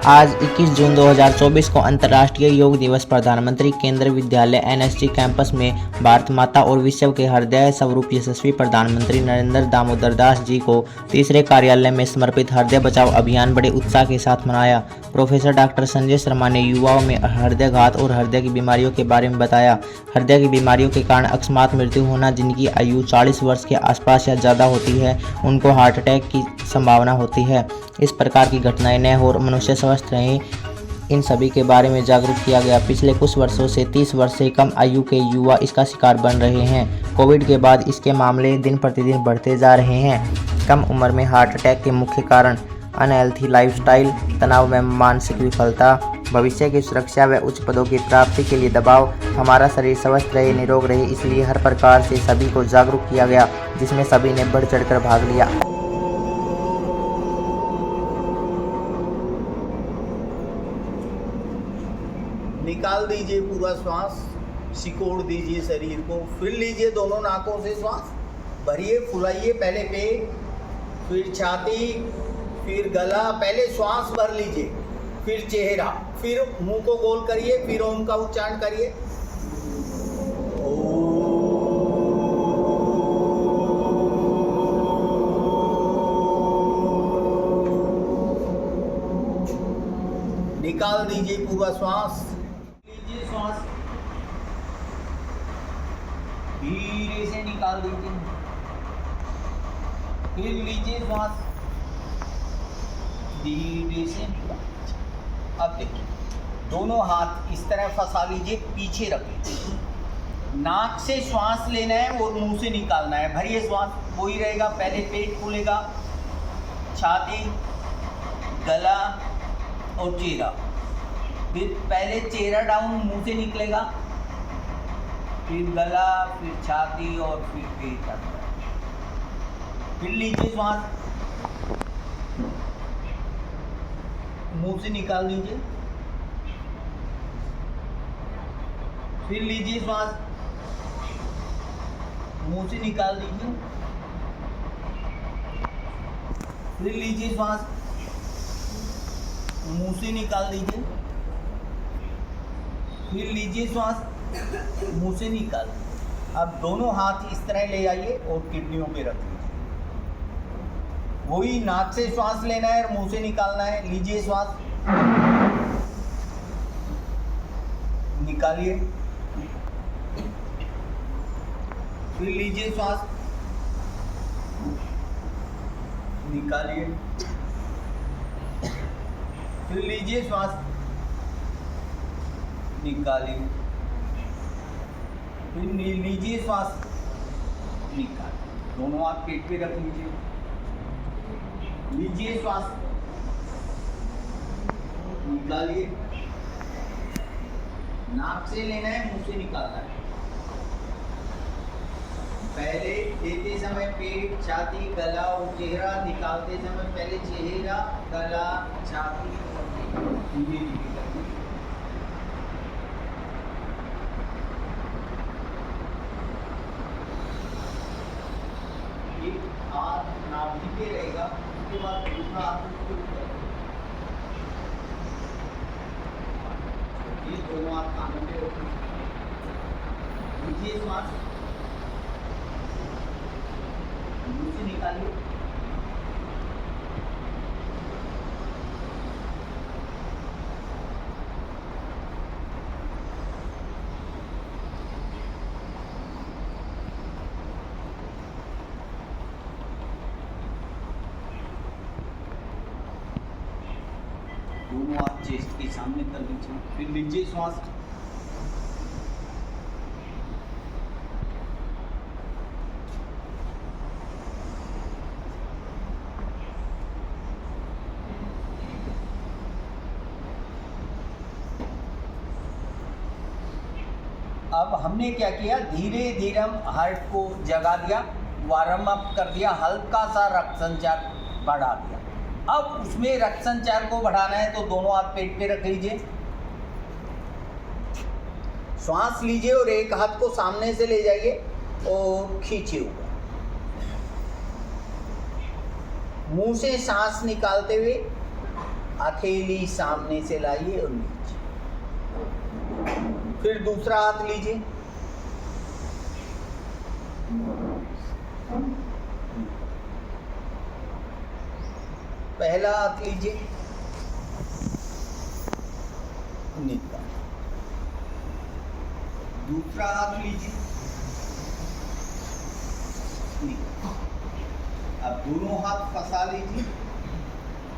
आज 21 जून 2024 को अंतर्राष्ट्रीय योग दिवस प्रधानमंत्री केंद्रीय विद्यालय एनएसडी कैंपस में भारत माता और विश्व के हृदय स्वरूप यशस्वी प्रधानमंत्री नरेंद्र दामोदर दास जी को तीसरे कार्यालय में समर्पित हृदय बचाओ अभियान बड़े उत्साह के साथ मनाया। प्रोफेसर डॉक्टर संजय शर्मा ने युवाओं में हृदयघात और हृदय की बीमारियों के बारे में बताया। हृदय की बीमारियों के कारण अकस्मात मृत्यु होना, जिनकी आयु 40 वर्ष के आसपास या ज़्यादा होती है, उनको हार्ट अटैक की संभावना होती है। इस प्रकार की घटनाएं न हो और मनुष्य स्वस्थ रहें, इन सभी के बारे में जागरूक किया गया। पिछले कुछ वर्षों से 30 वर्ष से कम आयु के युवा इसका शिकार बन रहे हैं। कोविड के बाद इसके मामले दिन प्रतिदिन बढ़ते जा रहे हैं। कम उम्र में हार्ट अटैक के मुख्य कारण अनहेल्थी लाइफस्टाइल, तनाव व मानसिक विफलता, भविष्य की सुरक्षा व उच्च पदों की प्राप्ति के लिए दबाव। हमारा शरीर स्वस्थ रहे, निरोग रहे, इसलिए हर प्रकार से सभी को जागरूक किया गया, जिसमें सभी ने बढ़ चढ़कर भाग लिया। निकाल दीजिए पूरा श्वास, सिकोड़ दीजिए शरीर को, फिर लीजिए दोनों नाकों से श्वास, भरिए, फुलाइए, पहले पेट, फिर छाती, फिर गला। पहले श्वास भर लीजिए, फिर चेहरा, फिर मुंह को गोल करिए, फिर ओम का उच्चारण करिए। निकाल दीजिए पूरा श्वास, श्वास धीरे से निकाल दीजिए, फिर लीजिए श्वास, धीरे से निकाल दीजिए। अब देखिए, दोनों हाथ इस तरह फंसा लीजिए, पीछे रख लीजिए। नाक से श्वास लेना है और मुंह से निकालना है। भरिए श्वास, वही रहेगा। पहले पेट खुलेगा, छाती, गला और चेहरा। फिर पहले चेहरा डाउन, मुंह से निकलेगा, फिर गला, फिर छाती और फिर पेट अंदर। फिर लीजिए श्वास, मुंह से निकाल दीजिए, फिर लीजिए श्वास, मुंह से निकाल दीजिए, फिर लीजिए श्वास, मुंह से निकाल दीजिए, फिर लीजिए श्वास, मुंह से निकाल। अब दोनों हाथ इस तरह ले आइए और किडनियों पे रख लीजिए। वही नाक से श्वास लेना है और मुंह से निकालना है। लीजिए श्वास, निकालिए, फिर लीजिए श्वास, निकालिए, फिर लीजिए श्वास, निकालिए, फिर लीजिए श्वास, निकालिए। दोनों हाथ पेट पे रख लीजिए, लीजिए श्वास, निकालिए। नाक से लेना है, मुंह से निकालना है। पहले लेते समय पेट, छाती, गला और चेहरा, निकालते समय पहले चेहरा, गला, छाती और धीरे धीरे करके। एक हाथ नाभि पे रहेगा, उसके बाद दूसरा हाथ उसके ऊपर, ये दोनों हाथ कानों पे रखें। लीजिए श्वास, मुंह से निकालिए, दोनों हाथ चेस्ट के सामने कर लीजिए, फिर लीजिए श्वास, अब हमने क्या किया, धीरे धीरे हम हार्ट को जगा दिया, वार्म अप कर दिया, हल्का सा रक्त संचार बढ़ा दिया। अब उसमें रक्त संचार को बढ़ाना है तो दोनों हाथ पेट पे रख लीजिए, श्वास लीजिए और एक हाथ को सामने से ले जाइए और खींचिए ऊपर। मुंह से सांस निकालते हुए हथेली सामने से लाइए और नीचे। फिर दूसरा हाथ लीजिए, पहला हाथ लीजिए, निकाल। दूसरा हाथ लीजिए, निकाल। अब दोनों हाथ फंसा लीजिए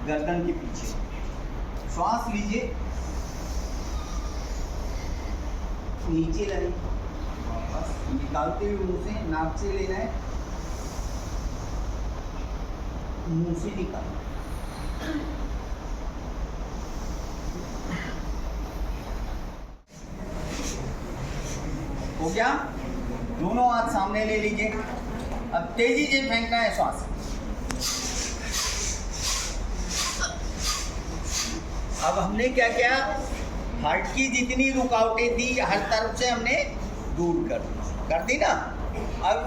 गर्दन के पीछे, श्वास लीजिए, नीचे लाइए, बस निकालते हुए मुंह से, नाक से लेना है, मुंह से निकालना। हो गया? दोनों हाथ सामने ले लीजिए। अब तेजी से फेंकना है श्वास। अब हमने क्या किया, हार्ट की जितनी रुकावटें थी हर तरफ से हमने दूर कर दी ना। अब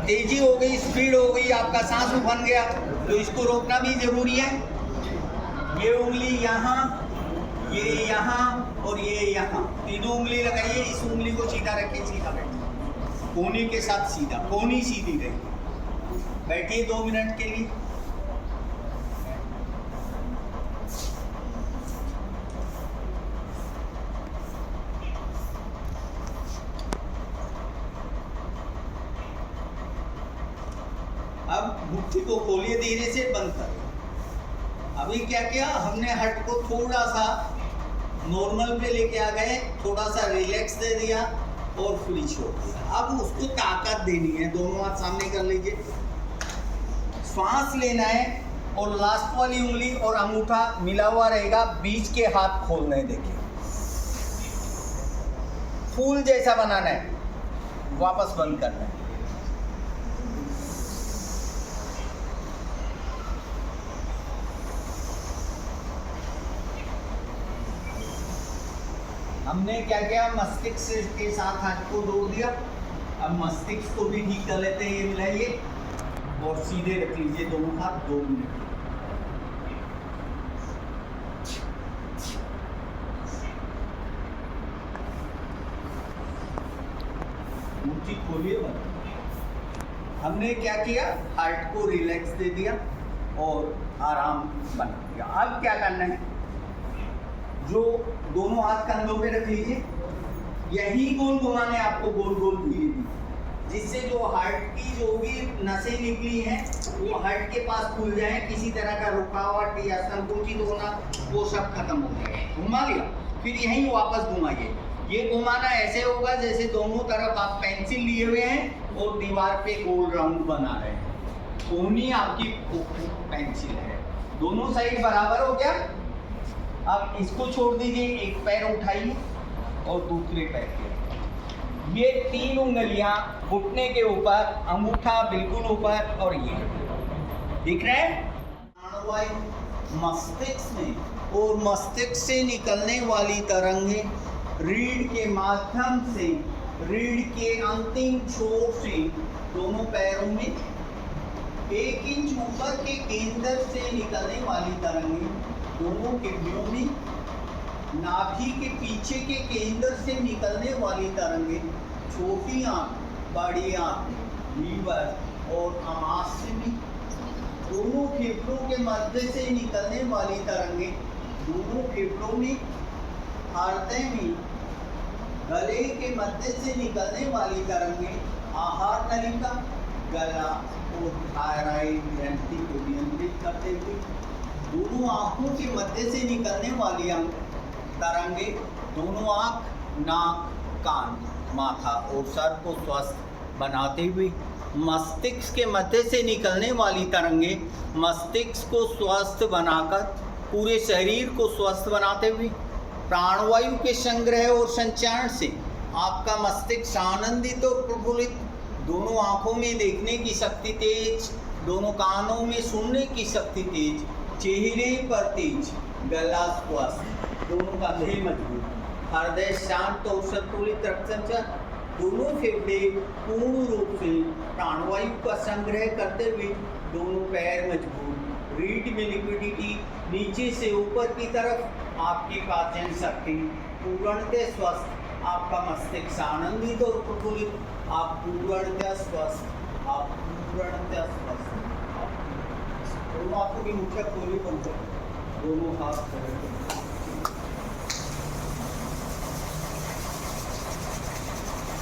तेजी हो गई, स्पीड हो गई, आपका सांस उफन गया, तो इसको रोकना भी जरूरी है। ये उंगली यहाँ, ये यहाँ और ये यहाँ, तीनों उंगली लगाइए। इस उंगली को सीधा रखिए, सीधा बैठिए, कोहनी के साथ सीधा, कोहनी सीधी रही। बैठिए 2 मिनट के लिए। अब मुट्ठी को खोलिए, धीरे से बंद कर। अभी क्या किया हमने, हार्ट को थोड़ा सा नॉर्मल पे लेके आ गए, थोड़ा सा रिलैक्स दे दिया और फ्री छोड़ दिया। अब उसको ताकत देनी है। दोनों हाथ सामने कर लीजिए, श्वास लेना है और लास्ट वाली उंगली और अंगूठा मिला हुआ रहेगा, बीच के हाथ खोलने देखिए, फूल जैसा बनाना है, वापस बंद करना है। हमने क्या किया, मस्तिष्क के साथ हाथ को जोड़ दिया। अब मस्तिष्क को भी ठीक कर लेते हैं, ये मिलाइए और सीधे रख लीजिए दोनों हाथ 2 मिनट। मुट्ठी खोलिए मत। हमने क्या किया, हार्ट को रिलैक्स दे दिया और आराम बना दिया। अब क्या करना है, जो दोनों हाथ कंधों पे रख लीजिए, यही गोल घुमाने आपको, गोल गोल धीरे धीरे, जिससे जो हार्ट की जो भी नसें निकली हैं वो हार्ट के पास खुल जाए, किसी तरह का रुकावट या संकुचित होना वो सब खत्म हो जाए। घुमा लिया, फिर यहीं वापस घुमाइए। ये घुमाना ऐसे होगा जैसे दोनों तरफ आप पेंसिल लिए हुए हैं और दीवार पे गोल राउंड बना रहे हैं। कोहनी आपकी पेंसिल है, दोनों साइड बराबर हो गया। अब इसको छोड़ दीजिए, एक पैर उठाइए और दूसरे पैर के, ये 3 उंगलियां घुटने के ऊपर, अंगूठा बिल्कुल ऊपर, और ये दिख रहे हैं। प्राणवायु मस्तिष्क में और मस्तिष्क से निकलने वाली तरंगें रीढ़ के माध्यम से, रीढ़ के अंतिम छोर से दोनों पैरों में 1 इंच ऊपर के केंद्र से निकलने वाली तरंगें दोनों किडनियों में, नाभि के पीछे के केंद्र से निकलने वाली तरंगें छोटी आंत, बड़ी आंत, लीवर और आमाशय में, दोनों फेफड़ों के मध्य से निकलने वाली तरंगें दोनों फेफड़ों में, हृदय में, गले के मध्य से निकलने वाली तरंगें आहार नलिका, गला और थायराइड ग्रंथि को नियंत्रित करते हुए, दोनों आँखों के मध्य से निकलने वाली तरंगे दोनों आँख, नाक, कान, माथा और सर को स्वस्थ बनाते हुए, मस्तिष्क के मध्य से निकलने वाली तरंगे मस्तिष्क को स्वस्थ बनाकर पूरे शरीर को स्वस्थ बनाते हुए, प्राणवायु के संग्रह और संचरण से आपका मस्तिष्क आनंदित और प्रफुल्लित, दोनों आँखों में देखने की शक्ति तेज, दोनों कानों में सुनने की शक्ति तेज, चेहरे पर तेज, गला स्वस्थ, दोनों कंधे मजबूत, हृदय शांत और संतुलित रक्त संचार, दोनों फेफड़े पूर्ण रूप से प्राणवायु का संग्रह करते हुए, दोनों पैर मजबूत रीढ़ में लिक्विडिटी, नीचे से ऊपर की तरफ आपके पाचन शक्ति, पूर्णतः स्वस्थ, आपका मस्तिष्क आनंदित और प्रफुल्लित, आप पूर्णतः स्वस्थ, आप पूर्णतः स्वस्थ। दोनों आपको भी मुख्य खोली बंद करें, दोनों हाथ करें।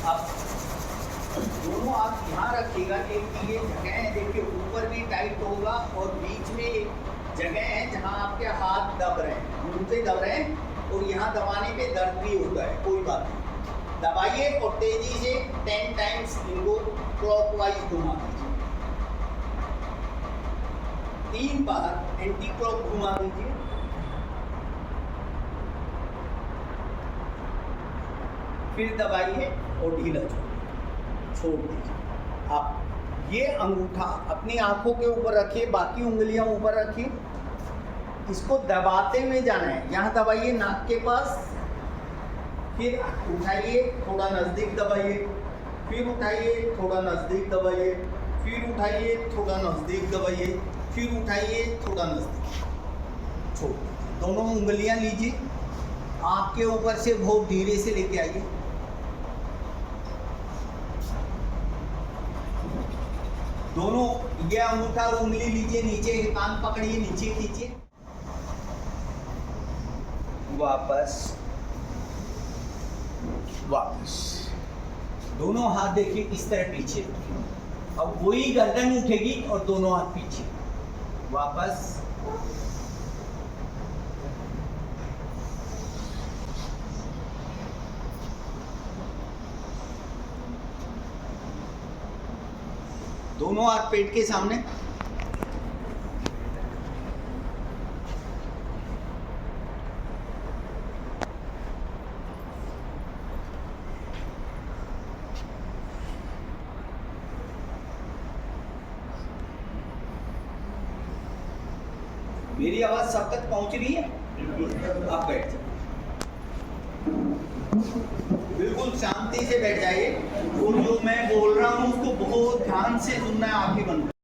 अब दोनों आप यहाँ रखिएगा कि ये जगह है, देखिए ऊपर भी टाइट होगा और बीच में एक जगह है जहाँ आपके हाथ दब रहे हैं, मुंह से दब रहे हैं और यहाँ दबाने पे दर्द भी होता है, कोई बात नहीं। दबाइए और तेजी से 10 टाइम्स इनको क्लॉकवाइज घुमा दीजिए, 3 बार एंटी क्लॉक घुमा दीजिए। फिर दबाइए और ढीला छोड़ दीजिए। आप ये अंगूठा अपनी आंखों के ऊपर रखिए, बाकी उंगलियां ऊपर रखिए, इसको दबाते हुए जाना है। यहाँ दबाइए नाक के पास, फिर उठाइए, थोड़ा नज़दीक दबाइए, फिर उठाइए, थोड़ा नज़दीक दबाइए, फिर उठाइए, थोड़ा नज़दीक दबाइए, फिर उठाइए, थोड़ा नज़दीक छोड़। दोनों उंगलियां लीजिए, आँख के ऊपर से बहुत धीरे से लेके आइए। दोनों ये अंगूठा और उंगली लीजिए, नीचे कान पकड़िए, नीचे खींचिए, वापस वापस। दोनों हाथ देखिए इस तरह पीछे, अब वही गर्दन उठेगी और दोनों हाथ पीछे, वापस दोनों हाथ पेट के सामने। मेरी आवाज सब तक पहुंच रही है? आप बैठ जाइए, बिल्कुल शांति से बैठ जाइए और जो मैं बोल रहा हूँ उसको बहुत ध्यान से सुनना है, आंखें बंद।